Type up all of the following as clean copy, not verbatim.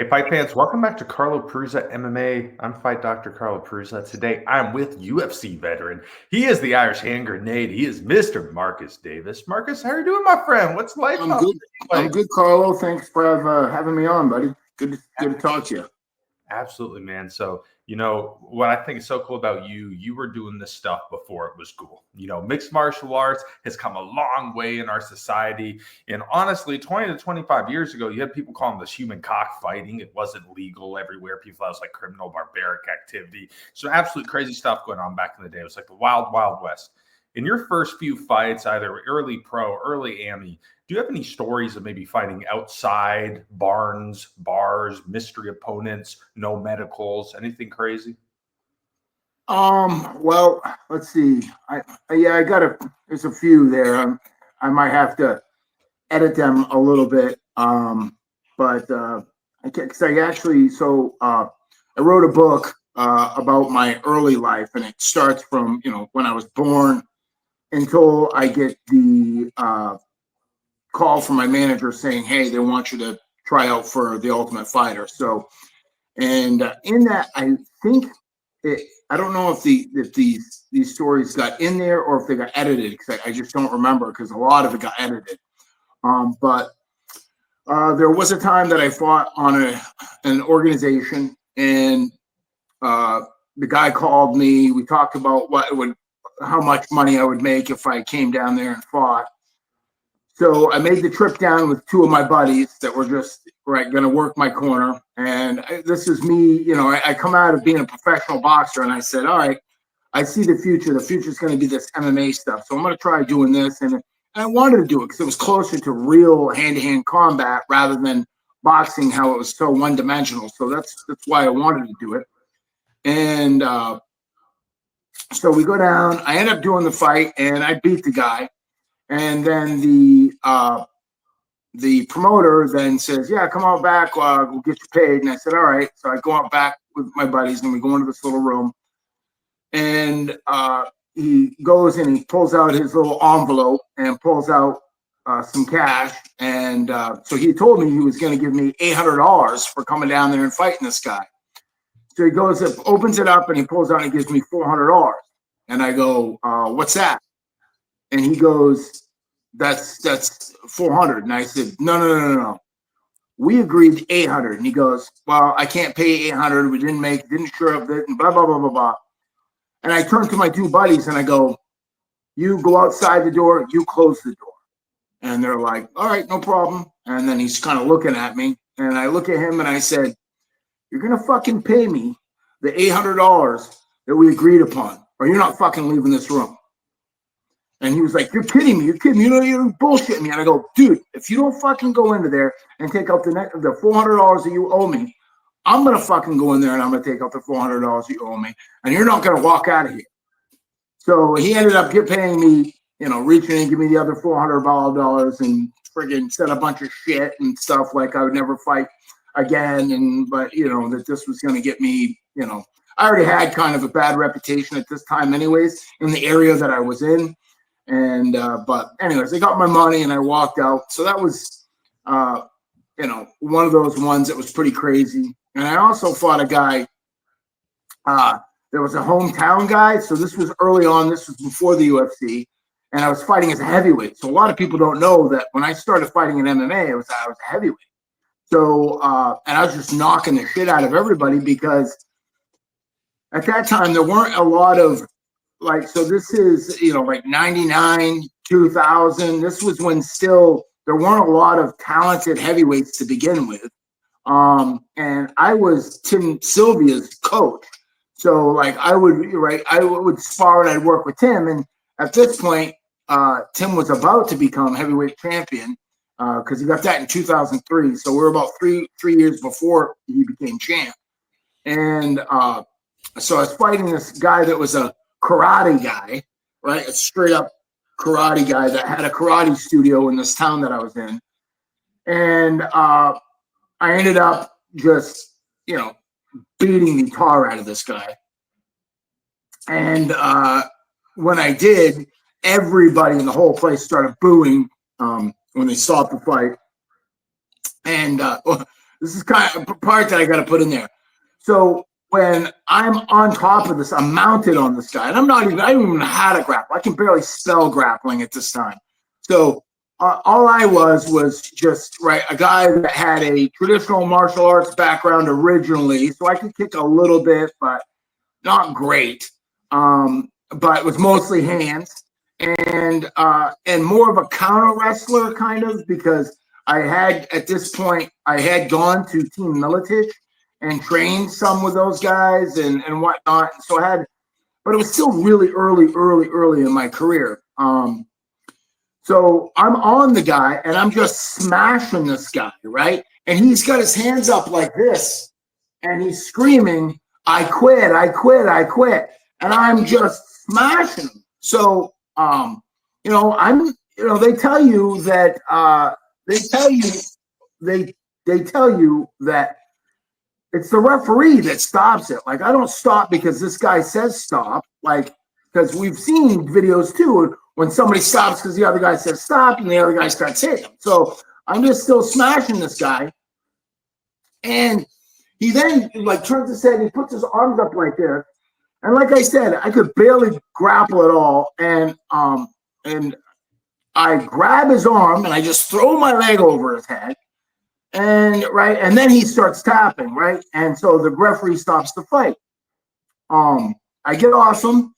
Hey, fight fans, welcome back to Carlo Prusa MMA. I'm Fight Dr. Carlo Prusa. Today, I'm with UFC veteran. He is the Irish hand grenade. He is Mr. Marcus Davis. Marcus, how are you doing, my friend? What's life? I'm good. I'm good, Carlo. Thanks for having me on, buddy. Good to talk to you. Absolutely, man. So, what I think is so cool about you, you were doing this stuff before it was cool. Mixed martial arts has come a long way in our society. And honestly, 20 to 25 years ago, you had people calling this human cockfighting. It wasn't legal everywhere. People thought it was like criminal, barbaric activity. So, absolute crazy stuff going on back in the day. It was like the wild, wild west. In your first few fights, either early pro, early AMI, do you have any stories of maybe fighting outside barns, bars, mystery opponents, no medicals, anything crazy? Well, let's see. I there's a few there. I might have to edit them a little bit. But I can't, cause I actually, I wrote a book, about my early life, and it starts from, when I was born until I get the, call from my manager saying, "Hey, they want you to try out for the Ultimate Fighter." So, and in that, I think I don't know if these stories got in there or if they got edited, because I just don't remember, because a lot of it got edited. But there was a time that I fought on an organization, and the guy called me. We talked about how much money I would make if I came down there and fought. So I made the trip down with two of my buddies that were just going to work my corner. And this is me, I come out of being a professional boxer, and I said, all right, I see the future. The future is going to be this MMA stuff. So I'm going to try doing this. And I wanted to do it because it was closer to real hand-to-hand combat rather than boxing, how it was so one-dimensional. So that's why I wanted to do it. And so we go down. I end up doing the fight, and I beat the guy. And then the promoter then says, "Yeah, come on back. We'll get you paid." And I said, "All right." So I go out back with my buddies, and we go into this little room. And he goes and he pulls out his little envelope and pulls out some cash. And so he told me he was going to give me $800 for coming down there and fighting this guy. So he goes, opens it up, and he pulls out and he gives me $400. And I go, "What's that?" And he goes, that's 400. And I said, no. We agreed 800. And he goes, "Well, I can't pay 800. We didn't sure of it," and blah, blah, blah, blah, blah. And I turned to my two buddies and I go, "You go outside the door, you close the door." And they're like, "All right, no problem." And then he's kind of looking at me, and I look at him and I said, "You're going to fucking pay me the $800 that we agreed upon, or you're not fucking leaving this room." And he was like, "You're kidding me. You're kidding me. You're bullshitting me." And I go, "Dude, if you don't fucking go into there and take out the $400 that you owe me, I'm going to fucking go in there and I'm going to take out the $400 you owe me. And you're not going to walk out of here." So he ended up paying me, reaching in and giving me the other $400 and friggin' said a bunch of shit and stuff like I would never fight again. But that this was going to get me, I already had kind of a bad reputation at this time anyways in the area that I was in. And but anyways, I got my money and I walked out. So that was one of those ones that was pretty crazy. And I also fought a guy. There was a hometown guy. So this was early on. This was before the UFC, and I was fighting as a heavyweight. So a lot of people don't know that when I started fighting in MMA, I was a heavyweight. So and I was just knocking the shit out of everybody, because at that time there weren't a lot of, so this is, like 99, 2000. This was when still there weren't a lot of talented heavyweights to begin with. And I was Tim Sylvia's coach. So I would spar and I'd work with Tim. And at this point, Tim was about to become heavyweight champion, because he got that in 2003. So we're about three years before he became champ. And so I was fighting this guy that was a karate guy, right? A straight up karate guy that had a karate studio in this town that I was in. And I ended up just, beating the tar out of this guy. And when I did, everybody in the whole place started booing when they stopped the fight. And This is kind of a part that I got to put in there. So when I'm on top of this, I'm mounted on this guy, and I don't even know how to grapple. I can barely spell grappling at this time. So all I was just a guy that had a traditional martial arts background originally, so I could kick a little bit, but not great. But it was mostly hands, and more of a counter wrestler kind of, because at this point I had gone to Team Militich and trained some with those guys and whatnot. So but it was still really early in my career. So I'm on the guy and I'm just smashing this guy, right? And he's got his hands up like this and he's screaming, I quit, I quit, I quit. And I'm just smashing him. So, they tell you that, they tell you that it's the referee that stops it. Like, I don't stop because this guy says stop. Like, because we've seen videos too when somebody stops because the other guy says stop and the other guy starts hitting him. So I'm just still smashing this guy. And he then turns his head and he puts his arms up right there. And like I said, I could barely grapple at all. And I grab his arm and I just throw my leg over his head. And then he starts tapping, right? And so the referee stops the fight. I get off him.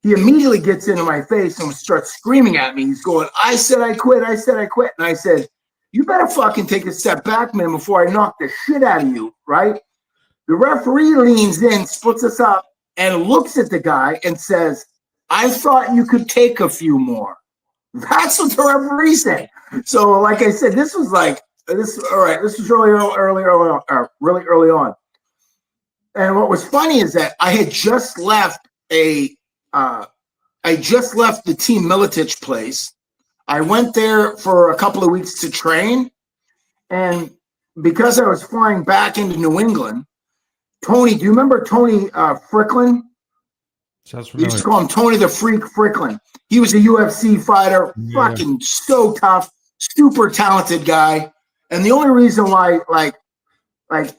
He immediately gets into my face and starts screaming at me. He's going, I said I quit, I said I quit. And I said, you better fucking take a step back, man, before I knock the shit out of you, right? The referee leans in, splits us up, and looks at the guy and says, I thought you could take a few more. That's what the referee said. So like I said, this was really early on. And what was funny is that I had just left the Team Militich place. I went there for a couple of weeks to train. And because I was flying back into New England, Tony, do you remember Tony Fricklin? Sounds familiar. We used to call him Tony the Freak Fricklin. He was a UFC fighter, fucking so tough, super talented guy. And the only reason why,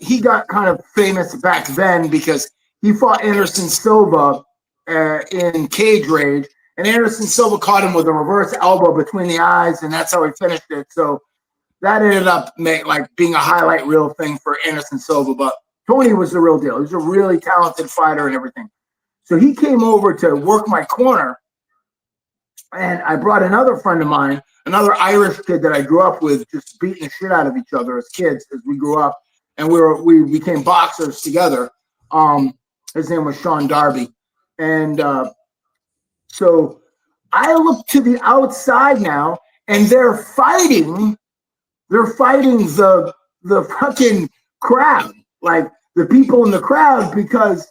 he got kind of famous back then because he fought Anderson Silva in Cage Rage, and Anderson Silva caught him with a reverse elbow between the eyes, and that's how he finished it. So that ended up being a highlight reel thing for Anderson Silva. But Tony was the real deal. He was a really talented fighter and everything. So he came over to work my corner, and I brought another friend of mine, another Irish kid that I grew up with, just beating the shit out of each other as kids as we grew up, and we became boxers together. His name was Sean Darby, and so I look to the outside now, and they're fighting the fucking crowd, like the people in the crowd, because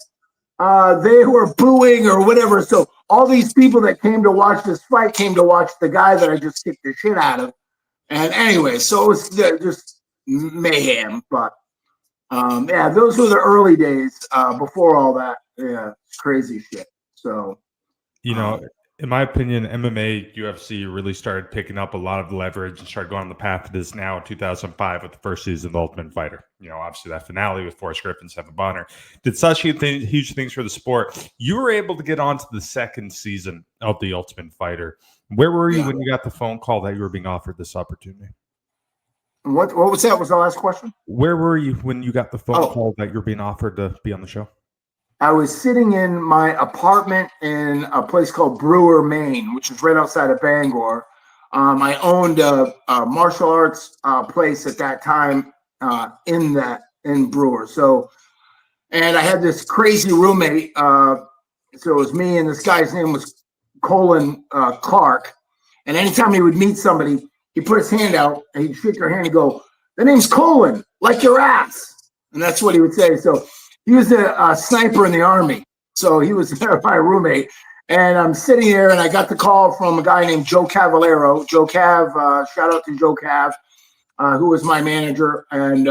they were booing or whatever. So all these people that came to watch this fight came to watch the guy that I just kicked the shit out of. And anyway, so it was just mayhem. But those were the early days before all that. Yeah, it's crazy shit. So, in my opinion, MMA, UFC really started picking up a lot of leverage and started going on the path it is now in 2005 with the first season of The Ultimate Fighter. Obviously that finale with Forrest Griffin, Stephen Bonner did such huge things for the sport. You were able to get onto the second season of The Ultimate Fighter. Where were you when you got the phone call that you were being offered this opportunity? What was that? Was the last question? Where were you when you got the phone call that you're being offered to be on the show? I was sitting in my apartment in a place called Brewer, Maine, which is right outside of Bangor. I owned a martial arts place at that time in Brewer. So, and I had this crazy roommate. So it was me, and this guy's name was Colin Clark. And anytime he would meet somebody, he'd put his hand out and he'd shake their hand and go, "The name's Colin, like your ass." And that's what he would say. So he was a sniper in the Army. So he was my roommate. And I'm sitting there, and I got the call from a guy named Joe Cavallero. Joe Cav, shout out to Joe Cav, who was my manager. And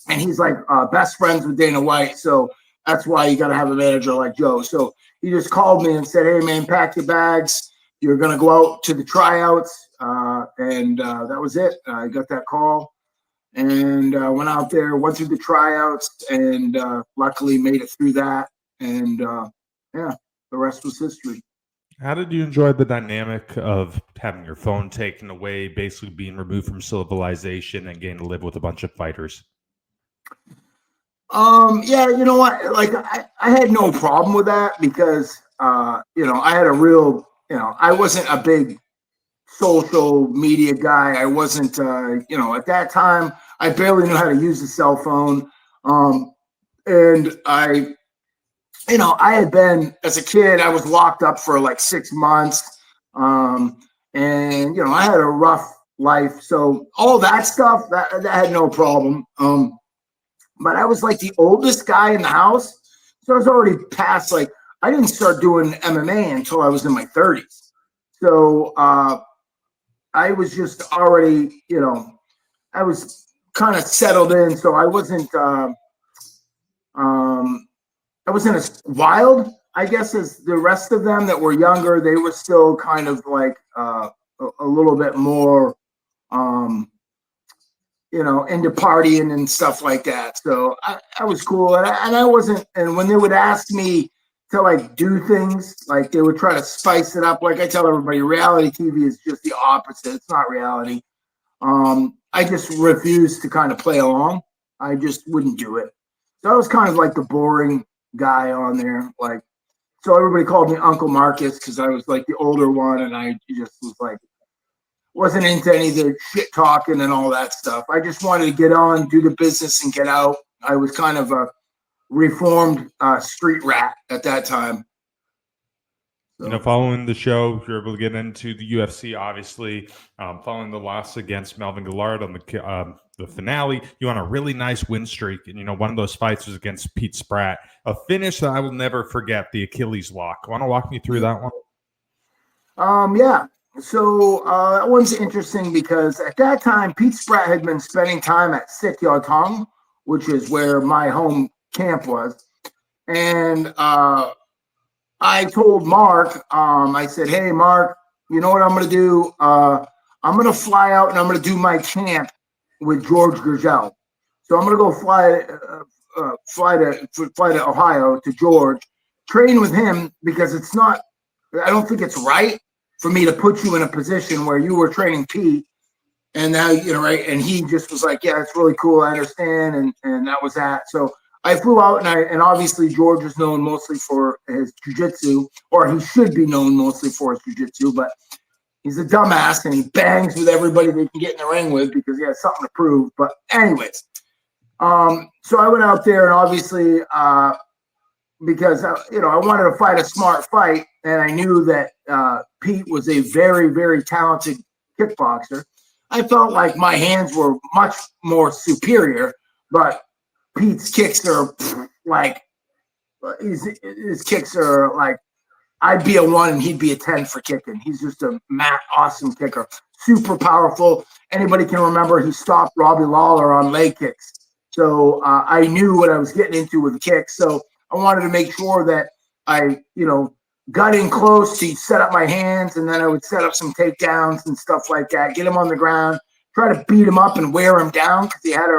he's like best friends with Dana White. So that's why you got to have a manager like Joe. So he just called me and said, "Hey, man, pack your bags. You're going to go out to the tryouts." And that was it. I got that call. and went out there, went through the tryouts, and luckily made it through that. And yeah, the rest was history. How did you enjoy the dynamic of having your phone taken away, basically being removed from civilization and getting to live with a bunch of fighters? Yeah, you know what? Like I had no problem with that because I had a real, I wasn't a big social media guy. I wasn't at that time I barely knew how to use a cell phone. And I had been, as a kid, I was locked up for like 6 months. And I had a rough life. So all that stuff, that had no problem. But I was like the oldest guy in the house. So I was already past, like, I didn't start doing MMA until I was in my 30s. So I was just already, I was kind of settled in. So I wasn't as wild, I guess, as the rest of them that were younger. They were still kind of like a little bit more, into partying and stuff like that. So I was cool. And I wasn't, and when they would ask me to like do things, like they would try to spice it up. Like I tell everybody, reality TV is just the opposite. It's not reality. I just refused to kind of play along. I just wouldn't do it. So I was kind of like the boring guy on there. Like, so everybody called me Uncle Marcus because I was like the older one, and I just was like, wasn't into any of the shit talking and all that stuff. I just wanted to get on, do the business, and get out. I was kind of a reformed street rat at that time. So. Following the show, you're able to get into the UFC, obviously. Following the loss against Melvin Gillard on the finale, you on a really nice win streak. And, one of those fights was against Pete Spratt, a finish that I will never forget, the Achilles lock. Want to walk me through that one? Yeah. So that one's interesting because at that time, Pete Spratt had been spending time at Sit Yau Tong, which is where my home camp was. And I told Mark, I said, hey, Mark, you know what I'm going to do? I'm going to fly out and I'm going to do my camp with George Gurgel. So I'm going to go fly to Ohio to George, train with him because I don't think it's right for me to put you in a position where you were training Pete and now, right. And he just was like, yeah, it's really cool. I understand. And that was that. So I flew out and obviously George is known mostly for his jiu-jitsu, or he should be known mostly for his jiu-jitsu, but he's a dumbass and he bangs with everybody they can get in the ring with because he has something to prove. But anyways, so I went out there and obviously because, I wanted to fight a smart fight and I knew that Pete was a very, very talented kickboxer. I felt like my hands were much more superior, but Pete's kicks are like, his kicks are like, I'd be a 1 and he'd be a 10 for kicking. He's just a awesome kicker, super powerful. Anybody can remember he stopped Robbie Lawler on leg kicks. So I knew what I was getting into with the kicks. So I wanted to make sure that I, got in close to set up my hands, and then I would set up some takedowns and stuff like that, get him on the ground, try to beat him up and wear him down because he had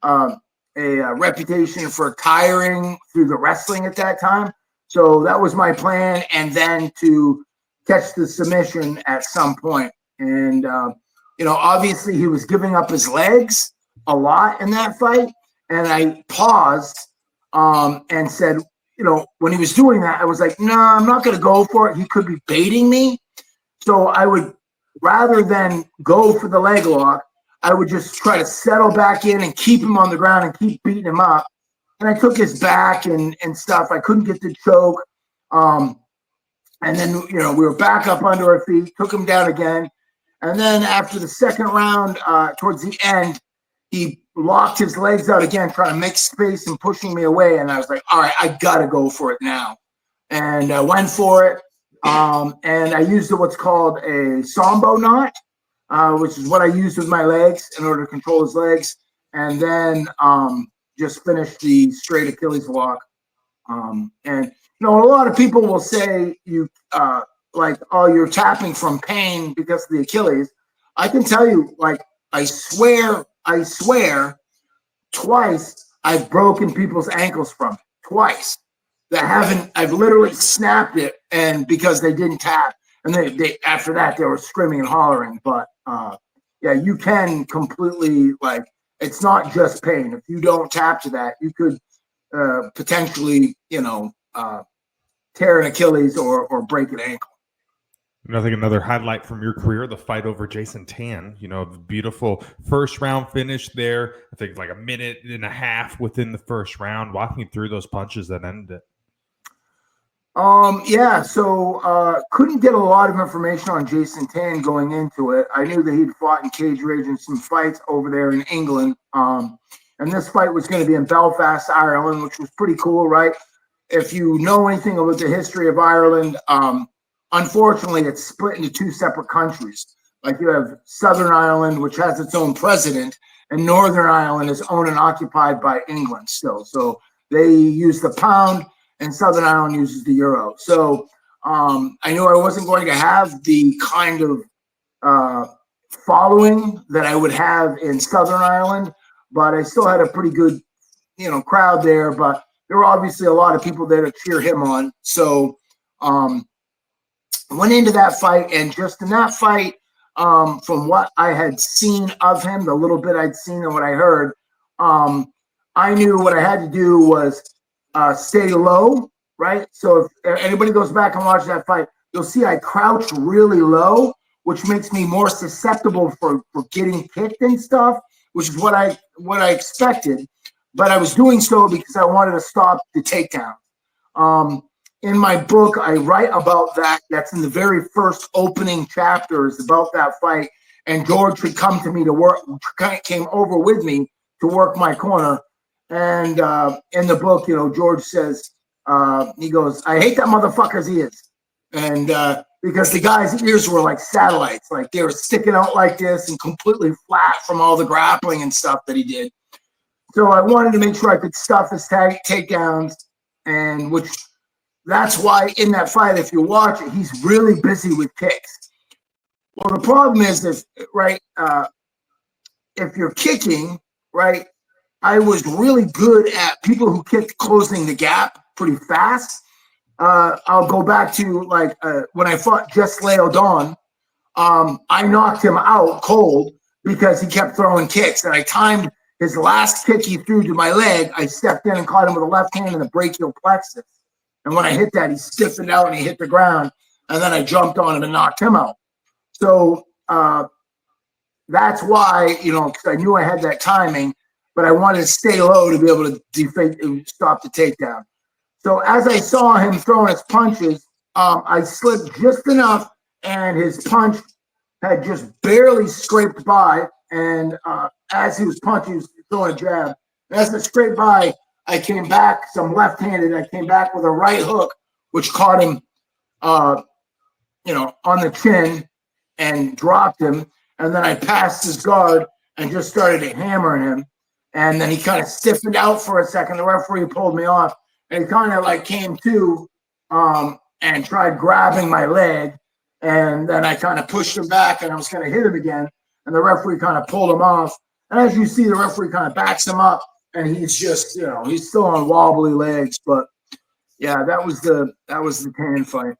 a reputation for tiring through the wrestling at that time. So that was my plan, and then to catch the submission at some point. And, obviously he was giving up his legs a lot in that fight, and I paused and said, when he was doing that, I was like, no, I'm not going to go for it. He could be baiting me. So I would, rather than go for the leg lock, I would just try to settle back in and keep him on the ground and keep beating him up. And I took his back and stuff. I couldn't get the choke. And then, we were back up under our feet, took him down again. And then after the second round, towards the end, he locked his legs out again, trying to make space and pushing me away. And I was like, all right, I got to go for it now. And I went for it. And I used what's called a sambo knot, which is what I used with my legs in order to control his legs. And then just finished the straight Achilles lock. And, a lot of people will say you're tapping from pain because of the Achilles. I can tell you, I swear I swear, twice I've broken people's ankles from it. Twice. I've literally snapped it, and because they didn't tap, and they after that they were screaming and hollering. But yeah, you can completely, like, it's not just pain. If you don't tap to that, you could potentially, tear an Achilles or break an ankle. I think another highlight from your career, the fight over Jason Tan, the beautiful first round finish there. I think like a minute and a half within the first round. Walk me through those punches that ended it. Yeah, so couldn't get a lot of information on Jason Tan going into it. I knew that he'd fought in cage rage in some fights over there in England. And this fight was going to be in Belfast, Ireland, which was pretty cool, right? If you know anything about the history of Ireland, unfortunately, it's split into two separate countries. Like you have Southern Ireland, which has its own president, and Northern Ireland is owned and occupied by England still. So they use the pound, and Southern Ireland uses the euro. So I knew I wasn't going to have the kind of following that I would have in Southern Ireland, but I still had a pretty good, crowd there. But there were obviously a lot of people there to cheer him on. So went into that fight, and just in that fight, from what I had seen of him, the little bit I'd seen and what I heard, I knew what I had to do was stay low, right? So if anybody goes back and watches that fight, you'll see I crouched really low, which makes me more susceptible for getting kicked and stuff, which is what I expected. But I was doing so because I wanted to stop the takedown. In my book, I write about that. That's in the very first opening chapters about that fight. And George had come to me to work, came over with me to work my corner. And in the book, George says, he goes, I hate that motherfucker as he is. And because the guy's ears were like satellites, like they were sticking out like this and completely flat from all the grappling and stuff that he did. So I wanted to make sure I could stuff his takedowns, and which that's why in that fight, if you watch it, he's really busy with kicks. Well, the problem is this, right? If you're kicking, right, I was really good at people who kicked closing the gap pretty fast. I'll go back to like when I fought Just Leo Don, I knocked him out cold because he kept throwing kicks, and I timed his last kick he threw to my leg. I stepped in and caught him with a left hand in the brachial plexus. And when I hit that, he stiffened out and he hit the ground. And then I jumped on him and knocked him out. So that's why, because I knew I had that timing, but I wanted to stay low to be able to stop the takedown. So as I saw him throwing his punches, I slipped just enough, and his punch had just barely scraped by. And as he was punching, he was throwing a jab. And as it scraped by, I came back, some left-handed. I came back with a right hook, which caught him, on the chin and dropped him. And then I passed his guard and just started hammering him. And then he kind of stiffened out for a second. The referee pulled me off, and he kind of like came to and tried grabbing my leg. And then I kind of pushed him back, and I was going to hit him again. And the referee kind of pulled him off. And as you see, the referee kind of backs him up, and he's just, he's still on wobbly legs. But yeah, that was the Tan fight.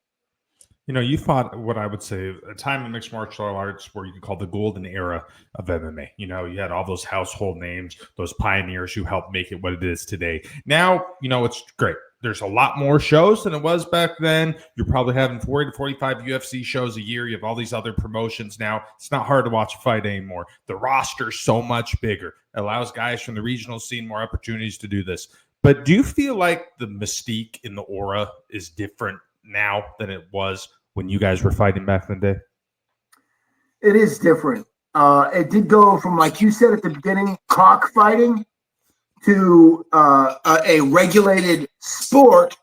You fought what I would say a time in mixed martial arts where you could call the golden era of MMA. You had all those household names, those pioneers who helped make it what it is today. Now, it's great. There's a lot more shows than it was back then. You're probably having 40 to 45 UFC shows a year. You have all these other promotions now. It's not hard to watch a fight anymore. The roster's so much bigger. It allows guys from the regional scene more opportunities to do this. But do you feel like the mystique in the aura is different now than it was when you guys were fighting back in the day? It is different. It did go from, like you said at the beginning, cockfighting to a regulated sport,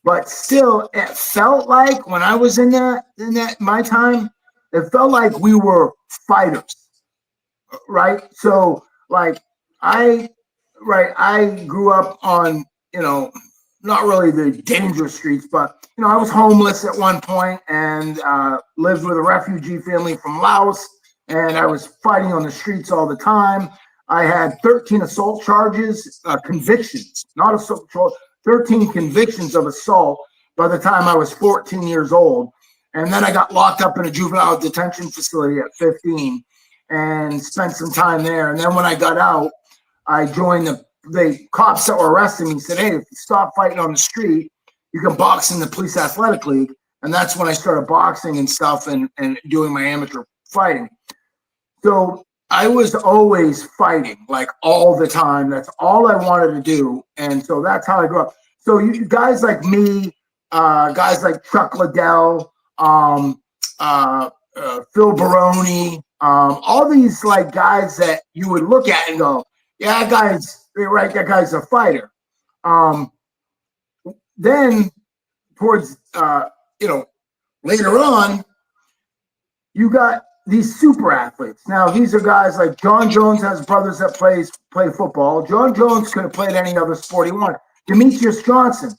but still, it felt like when I was in my time, it felt like we were fighters, right? So, like I grew up on, not really the dangerous streets, but I was homeless at one point and lived with a refugee family from Laos, and I was fighting on the streets all the time. I had 13 assault charges, convictions, not assault, 13 convictions of assault by the time I was 14 years old. And then I got locked up in a juvenile detention facility at 15 and spent some time there. And then when I got out, I joined the cops that were arresting me said, hey, if you stop fighting on the street, you can box in the police athletic league. And that's when I started boxing and stuff and doing my amateur fighting. So I was always fighting, like all the time. That's all I wanted to do. And so that's how I grew up. So you guys like me, guys like Chuck Liddell, Phil Baroni, all these like guys that you would look at and go, yeah, that guy's a fighter. Then towards, later on, you got these super athletes. Now, these are guys like John Jones has brothers that play football. John Jones could have played any other sport he wanted. Demetrius Johnson,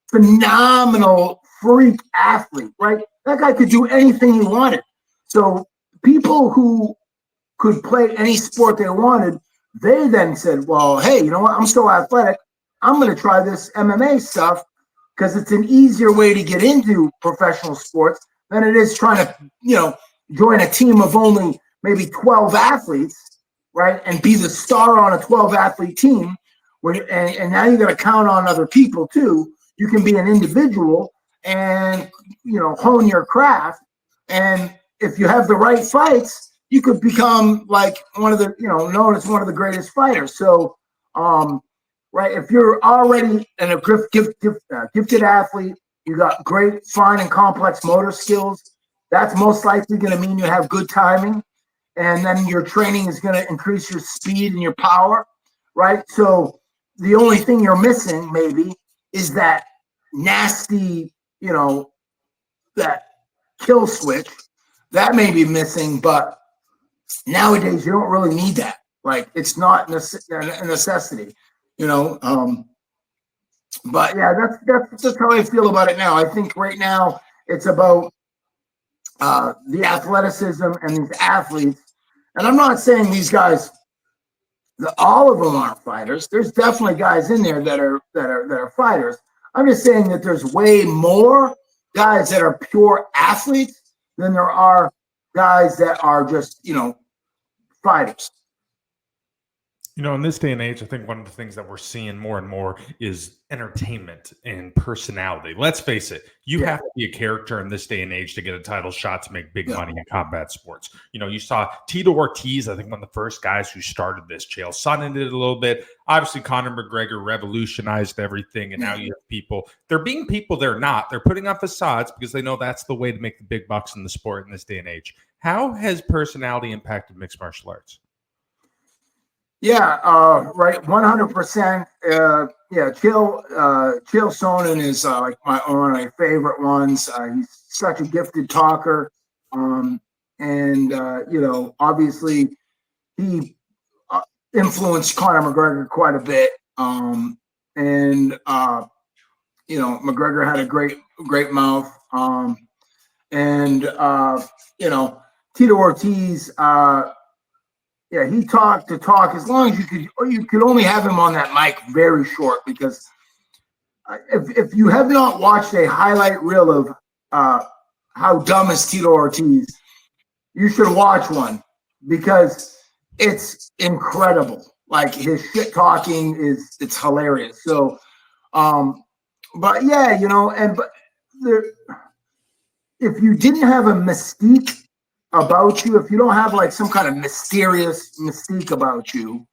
phenomenal freak athlete, right? That guy could do anything he wanted. So people who could play any sport they wanted, they then said, well, hey, you know what? I'm so athletic. I'm going to try this MMA stuff because it's an easier way to get into professional sports than it is trying to, join a team of only maybe 12 athletes, right? And be the star on a 12-athlete team. And now you got to count on other people too. You can be an individual and, hone your craft. And if you have the right fights, you could become like one of the, known as one of the greatest fighters. So, right, if you're already a gifted athlete, you got great, fine, and complex motor skills, that's most likely going to mean you have good timing. And then your training is going to increase your speed and your power, right? So the only thing you're missing maybe is that nasty, that kill switch. That may be missing, but nowadays you don't really need that. Like, it's not a necessity, But yeah, that's just how I feel about it now. I think right now it's about the athleticism and these athletes. And I'm not saying these guys, all of them aren't fighters. There's definitely guys in there that are fighters. I'm just saying that there's way more guys that are pure athletes than there are guys that are just, fighters. In this day and age, I think one of the things that we're seeing more and more is entertainment and personality. Let's face it, you have to be a character in this day and age to get a title shot to make big money in combat sports. You saw Tito Ortiz, I think one of the first guys who started this. Chael Sonnen did it a little bit. Obviously, Conor McGregor revolutionized everything, and now you have people. They're being people they're not. They're putting on facades because they know that's the way to make the big bucks in the sport in this day and age. How has personality impacted mixed martial arts? Yeah, right, 100%. Chael Sonnen is like one of my favorite ones. He's such a gifted talker, obviously he influenced Conor McGregor quite a bit. McGregor had a great mouth. Tito Ortiz. He talked to talk as long as you could only have him on that mic very short, because if you have not watched a highlight reel of how dumb is Tito Ortiz, you should watch one, because it's incredible. Like, his shit talking it's hilarious. So, if you didn't have a mystique about you, if you don't have like some kind of mysterious mystique about you,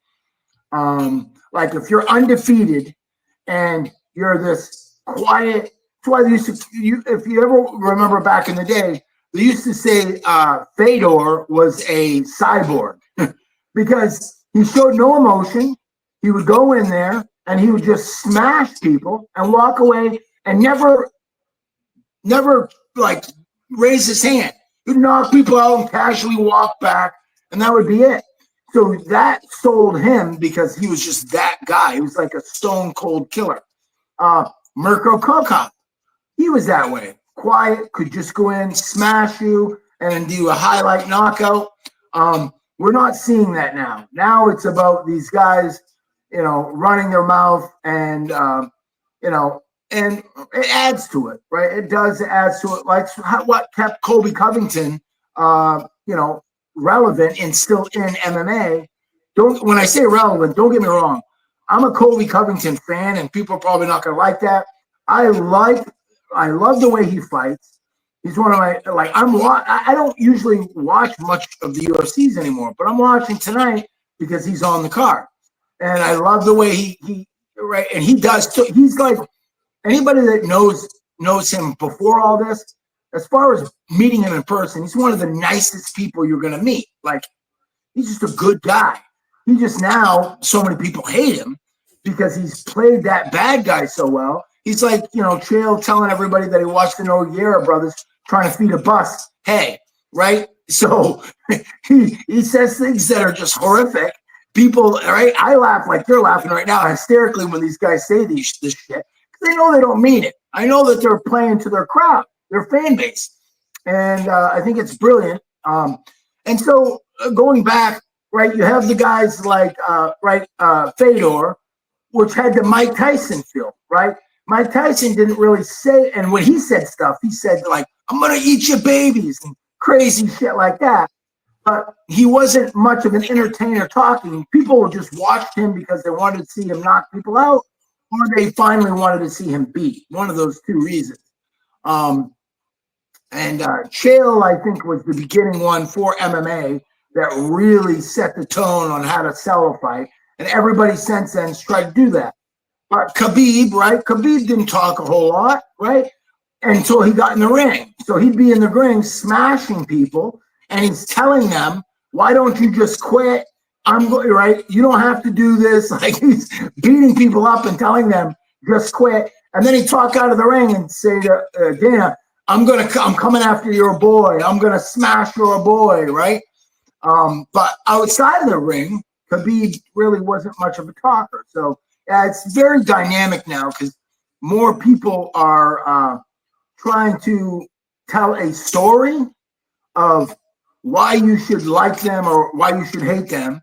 like if you're undefeated and you're this quiet, that's why they used to, if you ever remember back in the day, they used to say Fedor was a cyborg because he showed no emotion. He would go in there and he would just smash people and walk away and never like raise his hand. He'd knock people out and casually walk back, and that would be it. So that sold him because he was just that guy. He was like a stone cold killer. Mirko Kokop, he was that way. Quiet, could just go in, smash you, and do a highlight knockout. We're not seeing that now. Now it's about these guys, running their mouth, and and it adds to it, right? It does add to it. Like what kept Colby Covington, relevant and still in MMA. When I say relevant, don't get me wrong. I'm a Colby Covington fan, and people are probably not going to like that. I love the way he fights. He's one of my, I don't usually watch much of the UFCs anymore, but I'm watching tonight because he's on the card. And I love the way he right, and he does. So he's like, anybody that knows him before all this, as far as meeting him in person, he's one of the nicest people you're going to meet. Like, he's just a good guy. He just, now so many people hate him because he's played that bad guy so well. He's like, Chael telling everybody that he watched the Nogueira brothers trying to feed a bus. Hey, right? So he says things that are just horrific. People, right? I laugh like you're laughing right now hysterically when these guys say this shit. They know they don't mean it. I know that they're playing to their crowd, their fan base. And I think it's brilliant. And so going back, right, you have the guys like, Fedor, which had the Mike Tyson feel, right? Mike Tyson didn't really say, and when he said stuff, he said, like, I'm going to eat your babies and crazy shit like that. But he wasn't much of an entertainer talking. People just watched him because they wanted to see him knock people out, or they finally wanted to see him beat. One of those two reasons. And Chael, I think, was the beginning one for MMA that really set the tone on how to sell a fight. And everybody since then tried to do that. But Khabib, right? Khabib didn't talk a whole lot, right? Until he got in the ring. So he'd be in the ring smashing people, and he's telling them, why don't you just quit? Right? You don't have to do this. Like, he's beating people up and telling them, just quit. And then he'd talk out of the ring and say to Dana, I'm coming after your boy. I'm going to smash your boy, right? But outside of the ring, Khabib really wasn't much of a talker. So it's very dynamic now because more people are trying to tell a story of why you should like them or why you should hate them.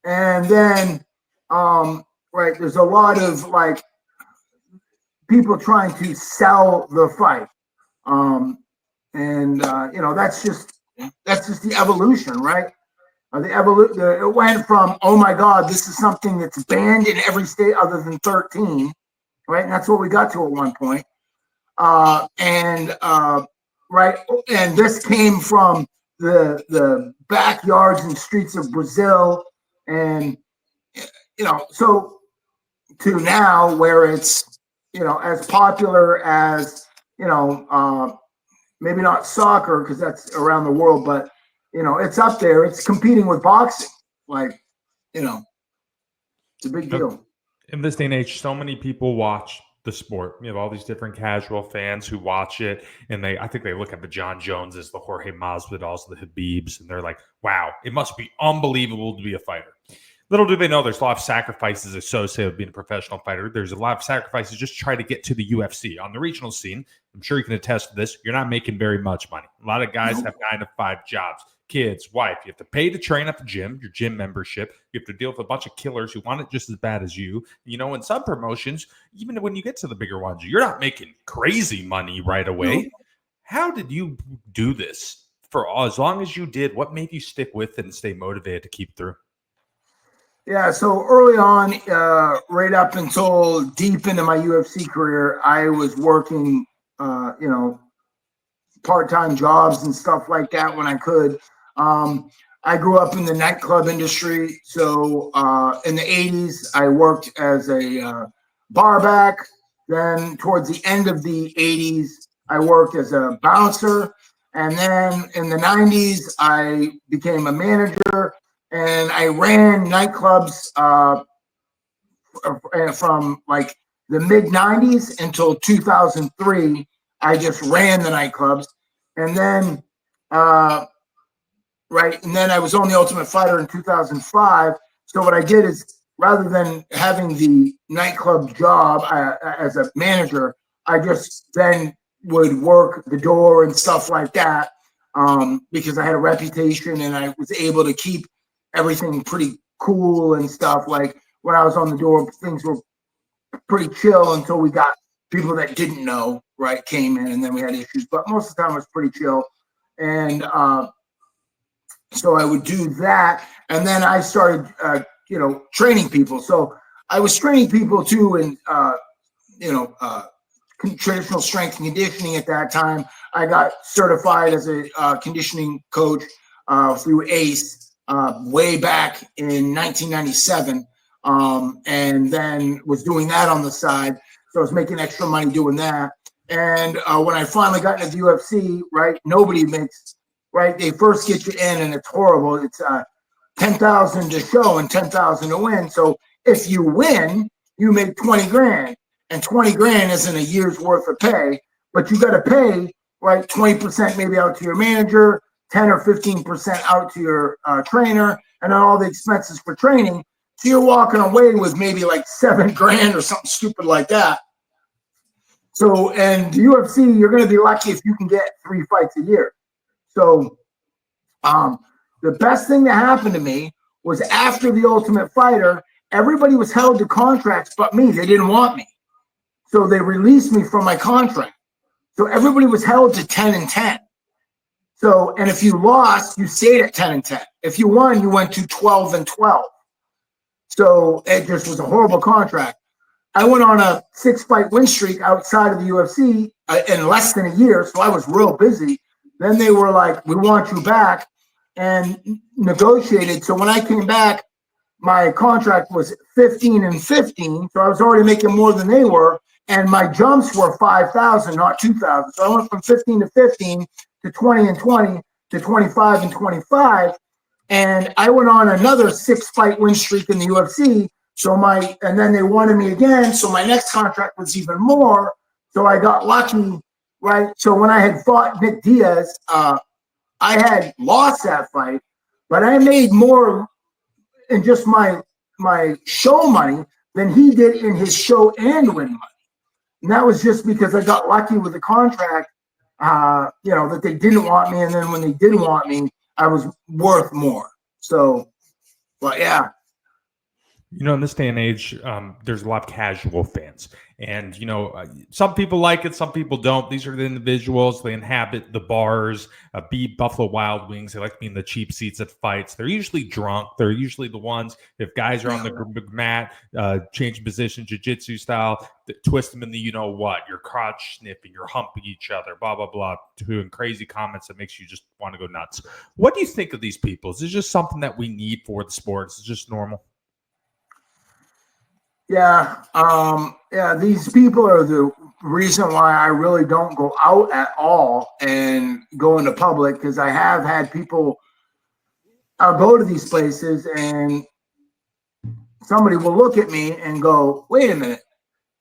And then, right, there's a lot of like people trying to sell the fight. That's just the evolution, right? It went from, oh my God, this is something that's banned in every state other than 13, right? And that's what we got to at one point. Right, and this came from the backyards and streets of Brazil, and so to now where it's as popular as maybe not soccer because that's around the world, but it's up there. It's competing with boxing. Like, it's a big deal. In this day and age, so many people watch the sport. You have all these different casual fans who watch it, and I think they look at the John Joneses, the Jorge Masvidals, the Habibs, and they're like, wow, it must be unbelievable to be a fighter. Little do they know there's a lot of sacrifices associated with being a professional fighter. There's a lot of sacrifices just try to get to the UFC. On the regional scene, I'm sure you can attest to this, you're not making very much money. A lot of guys have 9 to 5 jobs, kids, wife. You have to pay to train at the gym, your gym membership. You have to deal with a bunch of killers who want it just as bad as you. In some promotions, even when you get to the bigger ones, you're not making crazy money right away. No. How did you do this for as long as you did? What made you stick with it and stay motivated to keep through? Yeah, so early on, right up until deep into my UFC career, I was working, part-time jobs and stuff like that when I could. I grew up in the nightclub industry. So in the 80s, I worked as a barback. Then towards the end of the 80s, I worked as a bouncer. And then in the 90s, I became a manager. And I ran nightclubs from like the mid 90s until 2003. I just ran the nightclubs. And then, and then I was on the Ultimate Fighter in 2005. So what I did is, rather than having the nightclub job as a manager, I just then would work the door and stuff like that, because I had a reputation and I was able to keep everything pretty cool and stuff. Like when I was on the door, things were pretty chill until we got people that didn't know, right, came in, and then we had issues. But most of the time it was pretty chill. And so I would do that. And then I started, training people. So I was training people too in, traditional strength and conditioning at that time. I got certified as a conditioning coach through ACE way back in 1997. And then was doing that on the side. So I was making extra money doing that. And when I finally got into the UFC, right, nobody makes, right, they first get you in and it's horrible. It's 10,000 to show and 10,000 to win. So if you win, you make 20 grand. And 20 grand isn't a year's worth of pay, but you got to pay, right, 20% maybe out to your manager, 10 or 15% out to your trainer, and then all the expenses for training. So you're walking away with maybe like 7 grand or something stupid like that. So, and the UFC, you're going to be lucky if you can get 3 fights a year. So the best thing that happened to me was after the Ultimate Fighter, everybody was held to contracts but me. They didn't want me. So they released me from my contract. So everybody was held to 10 and 10. So, and if you lost, you stayed at 10 and 10. If you won, you went to 12 and 12. So it just was a horrible contract. I went on a 6-fight win streak outside of the UFC in less than a year. So I was real busy. Then they were like, we want you back, and negotiated. So when I came back, my contract was 15 and 15. So I was already making more than they were. And my jumps were 5,000, not 2,000. So I went from 15 to 15 to 20 and 20 to 25 and 25. And I went on another 6-fight win streak in the UFC. And then they wanted me again. So my next contract was even more. So I got lucky, right? So when I had fought Nick Diaz, I had lost that fight, but I made more in just my show money than he did in his show and win money. And that was just because I got lucky with the contract, that they didn't want me. And then when they did want me, I was worth more. So, but yeah. In this day and age, there's a lot of casual fans. And, some people like it, some people don't. These are the individuals. They inhabit the bars, be Buffalo Wild Wings. They like to be in the cheap seats at fights. They're usually drunk. They're usually the ones, if guys are on the mat, change position, jiu-jitsu style, twist them in the you-know-what. You're crotch sniffing. You're humping each other, blah, blah, blah, doing crazy comments that makes you just want to go nuts. What do you think of these people? Is this just something that we need for the sport? Is it just normal? Yeah, these people are the reason why I really don't go out at all and go into public, because I have had people, I'll go to these places and somebody will look at me and go, wait a minute,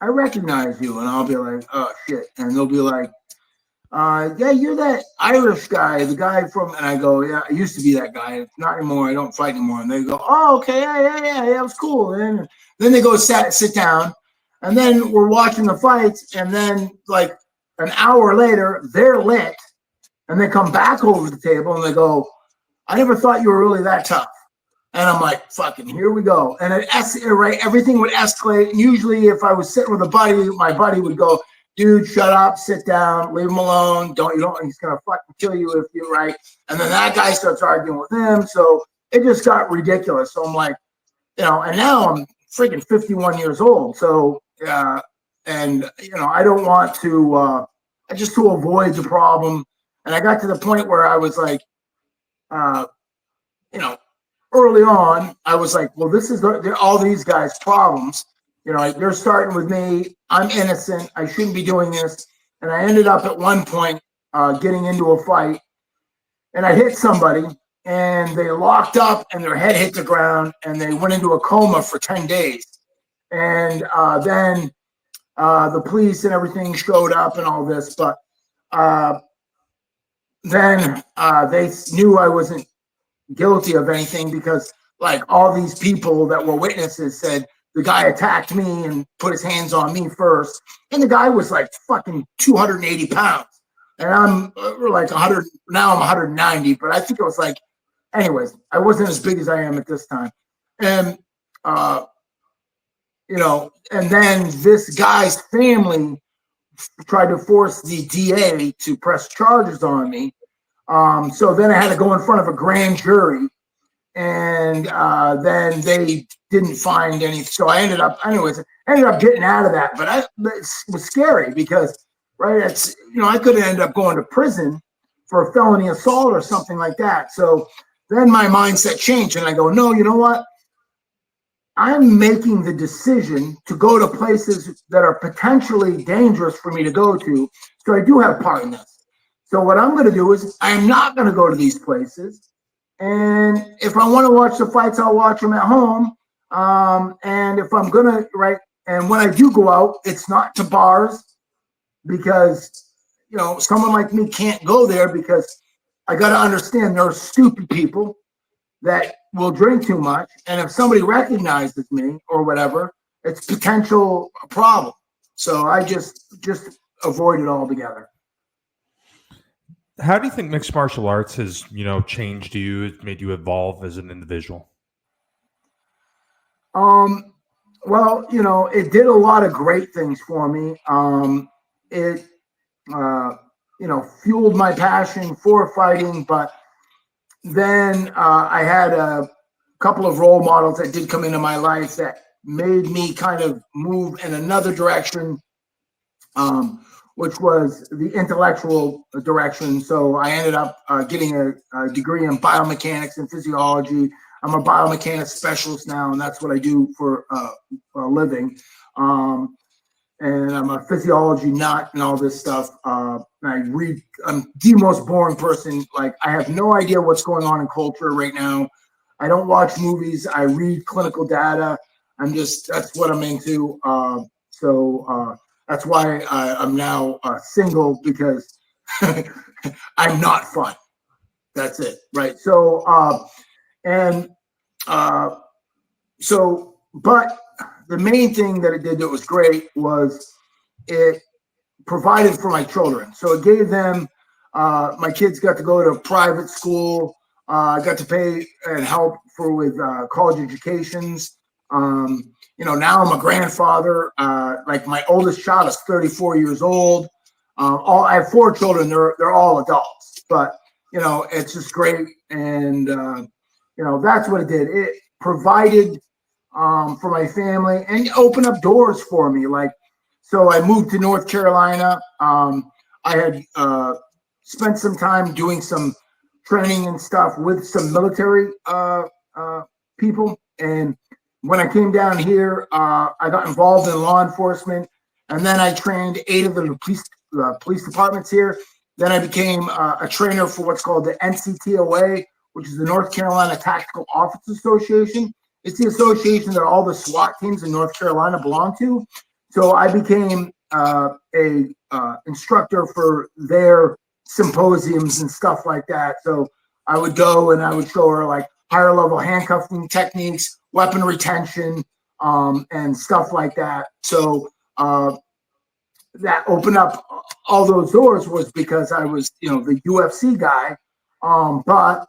I recognize you. And I'll be like, oh, shit. And they'll be like, yeah, you're that Irish guy, the guy from, and I go, yeah, I used to be that guy. Not anymore. I don't fight anymore. And they go, oh, okay, yeah, it was cool. And then they go sit down, and then we're watching the fights, and then like an hour later, they're lit, and they come back over the table, and they go, I never thought you were really that tough. And I'm like, fucking, here we go. And everything would escalate. And usually if I was sitting with a buddy, my buddy would go, dude, shut up, sit down, leave him alone. He's going to fucking kill you if you're right. And then that guy starts arguing with him. So it just got ridiculous. So I'm like, and now I'm freaking 51 years old. So, I don't want to, just to avoid the problem. And I got to the point where I was like, early on, I was like, well, this is all these guys' problems. They're starting with me. I'm innocent. I shouldn't be doing this. And I ended up at one point getting into a fight, and I hit somebody, and they locked up, and their head hit the ground, and they went into a coma for 10 days. And then the police and everything showed up and all this. But then they knew I wasn't guilty of anything, because like all these people that were witnesses said the guy attacked me and put his hands on me first, and the guy was like fucking 280 pounds, and I'm like 100 now. I'm 190, but I think it was like anyways, I wasn't as big as I am at this time. And, and then this guy's family tried to force the DA to press charges on me. So then I had to go in front of a grand jury, and then they didn't find any. So I ended up getting out of that. But it was scary because, right, I could end up going to prison for a felony assault or something like that. So then my mindset changed, and I go, no, you know what? I'm making the decision to go to places that are potentially dangerous for me to go to. So I do have part in this. So what I'm going to do is I'm not going to go to these places. And if I want to watch the fights, I'll watch them at home. And if I'm going to, right, and when I do go out, it's not to bars because, someone like me can't go there because I got to understand there are stupid people that will drink too much, and if somebody recognizes me or whatever, it's potential problem. So I just avoid it altogether. How do you think mixed martial arts has, changed you, it's made you evolve as an individual? Well, it did a lot of great things for me. It fueled my passion for fighting, but then I had a couple of role models that did come into my life that made me kind of move in another direction, which was the intellectual direction. So I ended up getting a degree in biomechanics and physiology. I'm a biomechanics specialist now, and that's what I do for a living. And I'm a physiology nut and all this stuff. I'm the most boring person. Like, I have no idea what's going on in culture right now. I don't watch movies. I read clinical data. That's what I'm into. So that's why I'm now single, because I'm not fun. That's it. Right. So, but the main thing that it did that was great was it provided for my children. So it gave them, my kids got to go to private school. I got to pay and help with college educations. Now I'm a grandfather. Like, my oldest child is 34 years old. I have 4 children. They're all adults, but it's just great. And that's what it did. It provided for my family and opened up doors for me. Like, so I moved to North Carolina. I had spent some time doing some training and stuff with some military people. And when I came down here, I got involved in law enforcement, and then I trained 8 of the police departments here. Then I became a trainer for what's called the NCTOA, which is the North Carolina Tactical Officers Association. It's the association that all the SWAT teams in North Carolina belong to. So I became a instructor for their symposiums and stuff like that. So I would go and I would show her like higher level handcuffing techniques, weapon retention, and stuff like that. So that opened up all those doors was because I was, the UFC guy, but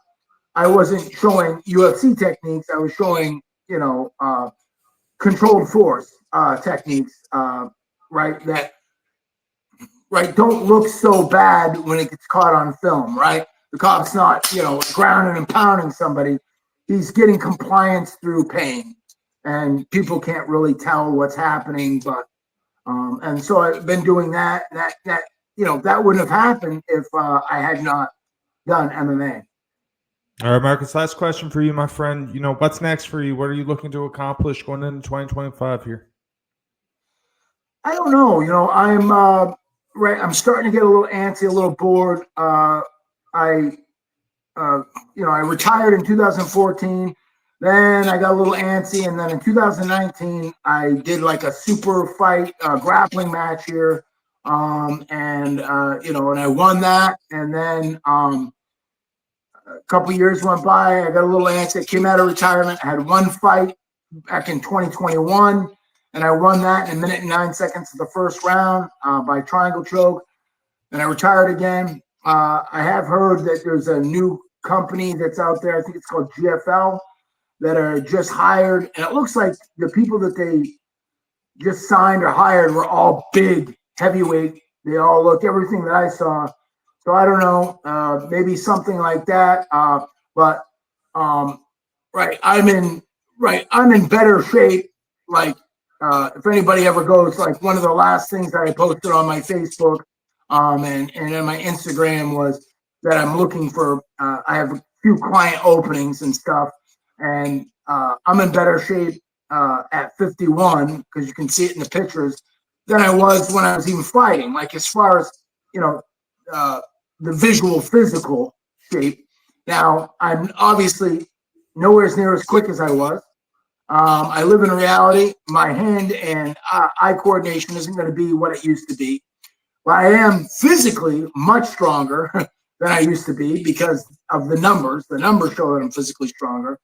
I wasn't showing UFC techniques. I was showing, controlled force techniques, right? That, right, don't look so bad when it gets caught on film, right? The cop's not, grounding and pounding somebody. He's getting compliance through pain, and people can't really tell what's happening. But, and so I've been doing that. That wouldn't have happened if I had not done MMA. All right, Marcus, last question for you, my friend. What's next for you? What are you looking to accomplish going into 2025 here? I don't know. I'm starting to get a little antsy, a little bored. I retired in 2014. Then I got a little antsy, and then in 2019, I did like a super fight grappling match here, and I won that. And then a couple years went by. I got a little antsy. I came out of retirement. I had one fight back in 2021. And I won that in 1 minute and 9 seconds of the first round by triangle choke. And I retired again. I have heard that there's a new company that's out there. I think it's called GFL, that are just hired. And it looks like the people that they just signed or hired were all big heavyweight. They all look everything that I saw. So I don't know, maybe something like that. But right, I'm in better shape. Like if anybody ever goes, like one of the last things that I posted on my Facebook and in my Instagram was that I'm looking for. I have a few client openings and stuff, and I'm in better shape at 51 because you can see it in the pictures than I was when I was even fighting. Like as far as you know, the visual physical shape. Now I'm obviously nowhere near as quick as I was. I live in reality. My hand and eye coordination isn't going to be what it used to be. But I am physically much stronger than I used to be because of the numbers. The numbers show that I'm physically stronger.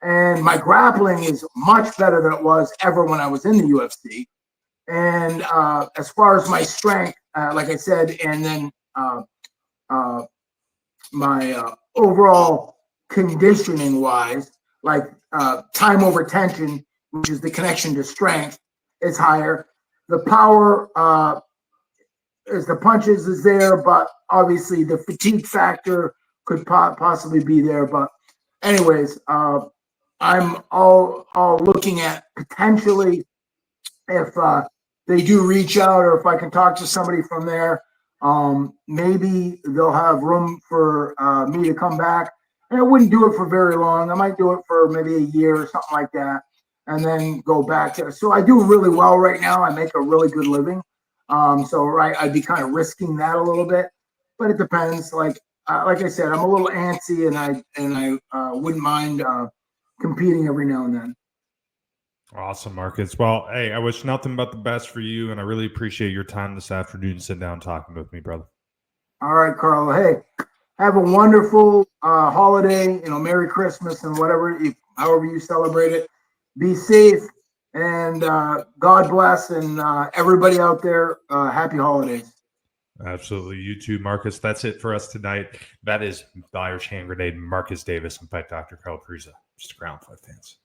And my grappling is much better than it was ever when I was in the UFC. And as far as my strength, like I said, and then my overall conditioning wise, like time over tension, which is the connection to strength, is higher. The power is the punches is there, but obviously the fatigue factor could possibly be there. But anyways, I'm all looking at potentially if they do reach out or if I can talk to somebody from there, maybe they'll have room for me to come back. And I wouldn't do it for very long. I might do it for maybe a year or something like that, and then go back to. So I do really well right now. I make a really good living. So right, I'd be kind of risking that a little bit, but it depends. Like I said, I'm a little antsy, and I wouldn't mind competing every now and then. Awesome, Marcus. Well, hey, I wish nothing but the best for you, and I really appreciate your time this afternoon sitting down talking with me, brother. All right, Carl. Hey, have a wonderful holiday. Merry Christmas and however you celebrate it. Be safe, and God bless, and everybody out there, happy holidays. Absolutely. You too, Marcus. That's it for us tonight. That is the Irish Hand Grenade, Marcus Davis, and Fight Dr. Carl Prusa. Just ground fight fans.